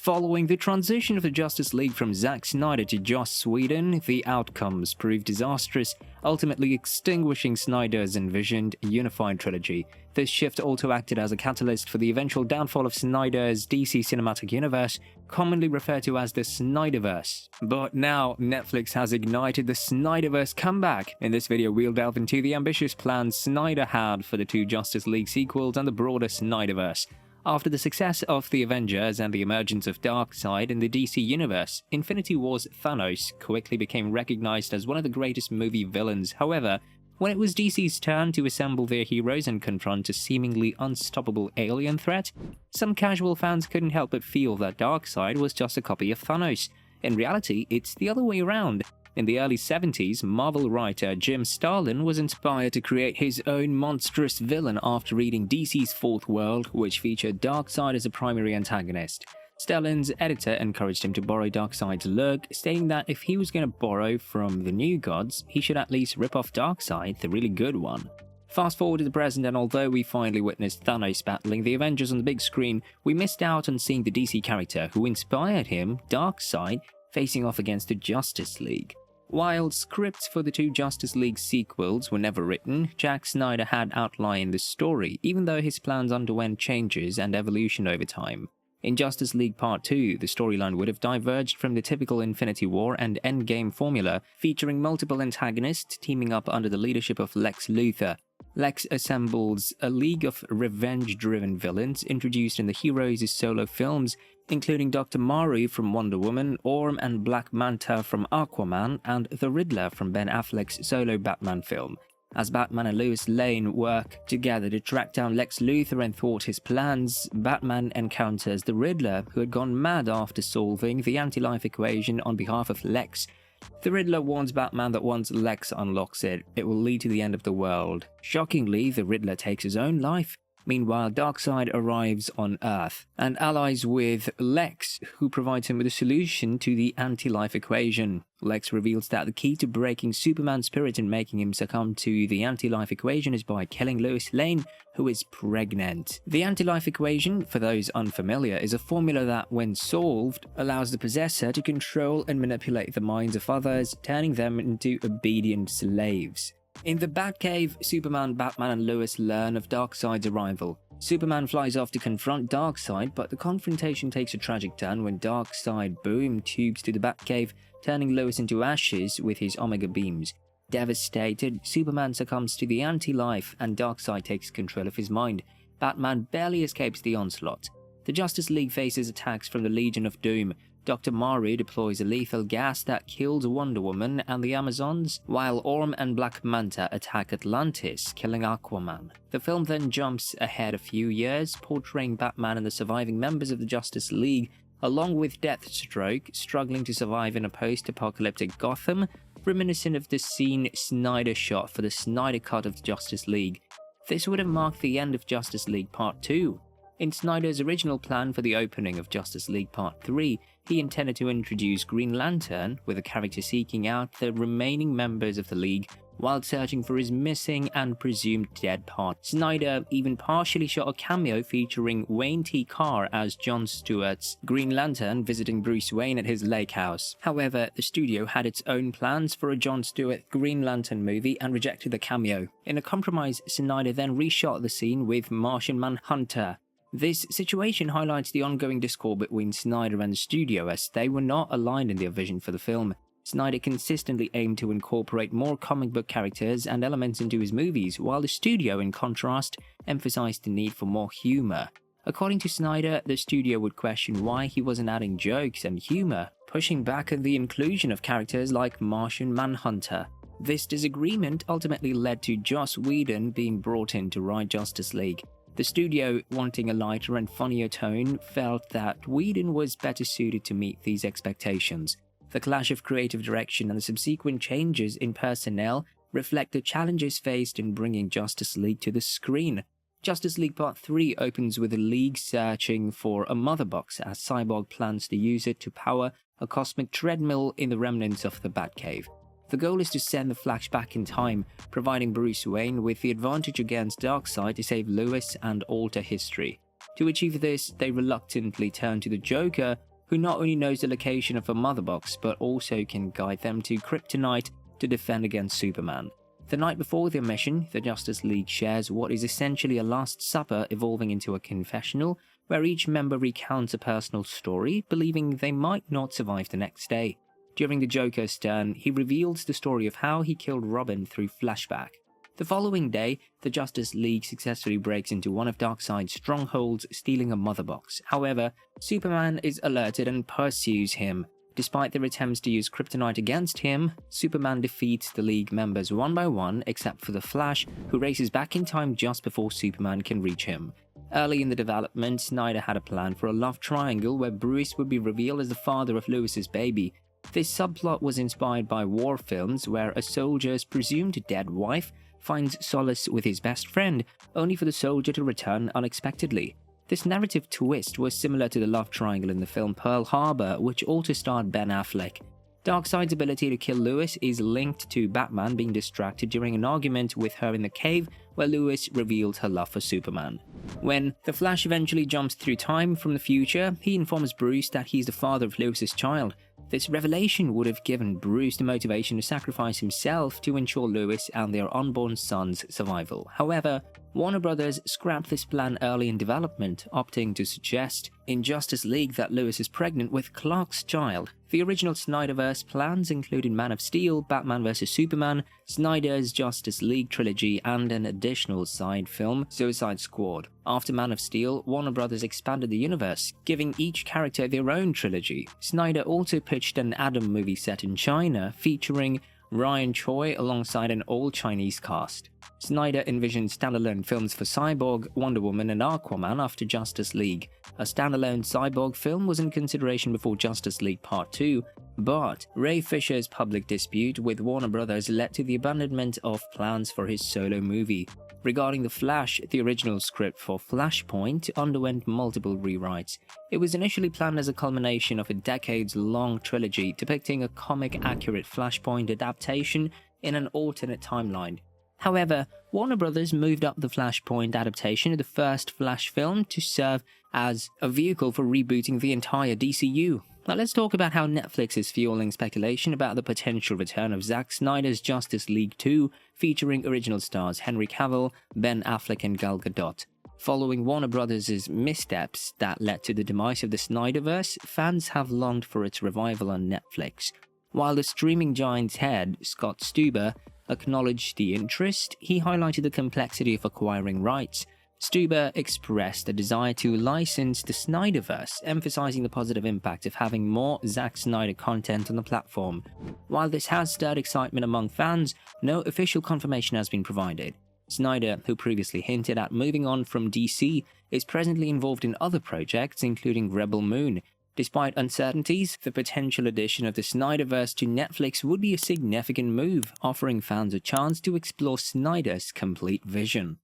Following the transition of the Justice League from Zack Snyder to Joss Whedon, the outcomes proved disastrous, ultimately extinguishing Snyder's envisioned unified trilogy. This shift also acted as a catalyst for the eventual downfall of Snyder's DC Cinematic Universe, commonly referred to as the Snyderverse. But now, Netflix has ignited the Snyderverse comeback. In this video, we'll delve into the ambitious plans Snyder had for the two Justice League sequels and the broader Snyderverse. After the success of the Avengers and the emergence of Darkseid in the DC Universe, Infinity War's Thanos quickly became recognized as one of the greatest movie villains. However, when it was DC's turn to assemble their heroes and confront a seemingly unstoppable alien threat, some casual fans couldn't help but feel that Darkseid was just a copy of Thanos. In reality, it's the other way around. In the early 70s, Marvel writer Jim Starlin was inspired to create his own monstrous villain after reading DC's Fourth World, which featured Darkseid as a primary antagonist. Starlin's editor encouraged him to borrow Darkseid's look, stating that if he was going to borrow from the New Gods, he should at least rip off Darkseid, the really good one. Fast forward to the present, and although we finally witnessed Thanos battling the Avengers on the big screen, we missed out on seeing the DC character who inspired him, Darkseid, facing off against the Justice League. While scripts for the two Justice League sequels were never written, Zack Snyder had outlined the story, even though his plans underwent changes and evolution over time. In Justice League Part 2, the storyline would have diverged from the typical Infinity War and Endgame formula, featuring multiple antagonists teaming up under the leadership of Lex Luthor. Lex assembles a league of revenge-driven villains introduced in the heroes' solo films, including Dr. Maru from Wonder Woman, Orm and Black Manta from Aquaman, and the Riddler from Ben Affleck's solo Batman film. As Batman and Lois Lane work together to track down Lex Luthor and thwart his plans, Batman encounters the Riddler, who had gone mad after solving the anti-life equation on behalf of Lex. The Riddler warns Batman that once Lex unlocks it, it will lead to the end of the world. Shockingly, the Riddler takes his own life. Meanwhile, Darkseid arrives on Earth and allies with Lex, who provides him with a solution to the anti-life equation. Lex reveals that the key to breaking Superman's spirit and making him succumb to the anti-life equation is by killing Lois Lane, who is pregnant. The anti-life equation, for those unfamiliar, is a formula that, when solved, allows the possessor to control and manipulate the minds of others, turning them into obedient slaves. In the Batcave, Superman, Batman and Lois learn of Darkseid's arrival. Superman flies off to confront Darkseid, but the confrontation takes a tragic turn when Darkseid boom tubes to the Batcave, turning Lois into ashes with his Omega beams. Devastated, Superman succumbs to the anti-life and Darkseid takes control of his mind. Batman barely escapes the onslaught. The Justice League faces attacks from the Legion of Doom. Dr. Maru deploys a lethal gas that kills Wonder Woman and the Amazons, while Orm and Black Manta attack Atlantis, killing Aquaman. The film then jumps ahead a few years, portraying Batman and the surviving members of the Justice League, along with Deathstroke, struggling to survive in a post-apocalyptic Gotham, reminiscent of the scene Snyder shot for the Snyder Cut of the Justice League. This would have marked the end of Justice League Part 2. In Snyder's original plan for the opening of Justice League Part 3, he intended to introduce Green Lantern, with the character seeking out the remaining members of the League while searching for his missing and presumed dead part. Snyder even partially shot a cameo featuring Wayne T. Carr as Jon Stewart's Green Lantern visiting Bruce Wayne at his lake house. However, the studio had its own plans for a Jon Stewart Green Lantern movie and rejected the cameo. In a compromise, Snyder then reshot the scene with Martian Manhunter. This situation highlights the ongoing discord between Snyder and the studio, as they were not aligned in their vision for the film. Snyder consistently aimed to incorporate more comic book characters and elements into his movies, while the studio, in contrast, emphasized the need for more humor. According to Snyder, the studio would question why he wasn't adding jokes and humor, pushing back at the inclusion of characters like Martian Manhunter. This disagreement ultimately led to Joss Whedon being brought in to write Justice League. The studio, wanting a lighter and funnier tone, felt that Whedon was better suited to meet these expectations. The clash of creative direction and the subsequent changes in personnel reflect the challenges faced in bringing Justice League to the screen. Justice League Part 3 opens with the League searching for a mother box, as Cyborg plans to use it to power a cosmic treadmill in the remnants of the Batcave. The goal is to send the Flash back in time, providing Bruce Wayne with the advantage against Darkseid to save Lois and alter history. To achieve this, they reluctantly turn to the Joker, who not only knows the location of a mother box but also can guide them to Kryptonite to defend against Superman. The night before their mission, the Justice League shares what is essentially a Last Supper evolving into a confessional, where each member recounts a personal story, believing they might not survive the next day. During the Joker's turn, he reveals the story of how he killed Robin through flashback. The following day, the Justice League successfully breaks into one of Darkseid's strongholds, stealing a mother box. However, Superman is alerted and pursues him. Despite their attempts to use Kryptonite against him, Superman defeats the League members one by one except for the Flash, who races back in time just before Superman can reach him. Early in the development, Snyder had a plan for a love triangle where Bruce would be revealed as the father of Lois's baby. This subplot was inspired by war films where a soldier's presumed dead wife finds solace with his best friend, only for the soldier to return unexpectedly. This narrative twist was similar to the love triangle in the film Pearl Harbor, which also starred Ben Affleck. Darkseid's ability to kill Lois is linked to Batman being distracted during an argument with her in the cave where Lois revealed her love for Superman. When the Flash eventually jumps through time from the future, he informs Bruce that he's the father of Lois's child. This revelation would have given Bruce the motivation to sacrifice himself to ensure Lois and their unborn son's survival. However, Warner Brothers scrapped this plan early in development, opting to suggest in Justice League that Lois is pregnant with Clark's child. The original Snyderverse plans included Man of Steel, Batman vs Superman, Snyder's Justice League trilogy, and an additional side film, Suicide Squad. After Man of Steel, Warner Brothers expanded the universe, giving each character their own trilogy. Snyder also pitched an Adam movie set in China, featuring Ryan Choi alongside an all-Chinese cast. Snyder envisioned standalone films for Cyborg, Wonder Woman, and Aquaman after Justice League. A standalone Cyborg film was in consideration before Justice League Part 2, but Ray Fisher's public dispute with Warner Brothers led to the abandonment of plans for his solo movie. Regarding The Flash, the original script for Flashpoint underwent multiple rewrites. It was initially planned as a culmination of a decades-long trilogy depicting a comic-accurate Flashpoint adaptation in an alternate timeline. However, Warner Brothers moved up the Flashpoint adaptation of the first Flash film to serve as a vehicle for rebooting the entire DCEU. Now let's talk about how Netflix is fueling speculation about the potential return of Zack Snyder's Justice League 2, featuring original stars Henry Cavill, Ben Affleck, and Gal Gadot. Following Warner Brothers' missteps that led to the demise of the Snyderverse, fans have longed for its revival on Netflix. While the streaming giant's head, Scott Stuber, acknowledged the interest, he highlighted the complexity of acquiring rights. Stuber expressed a desire to license the Snyderverse, emphasizing the positive impact of having more Zack Snyder content on the platform. While this has stirred excitement among fans, no official confirmation has been provided. Snyder, who previously hinted at moving on from DC, is presently involved in other projects, including Rebel Moon. Despite uncertainties, the potential addition of the Snyderverse to Netflix would be a significant move, offering fans a chance to explore Snyder's complete vision.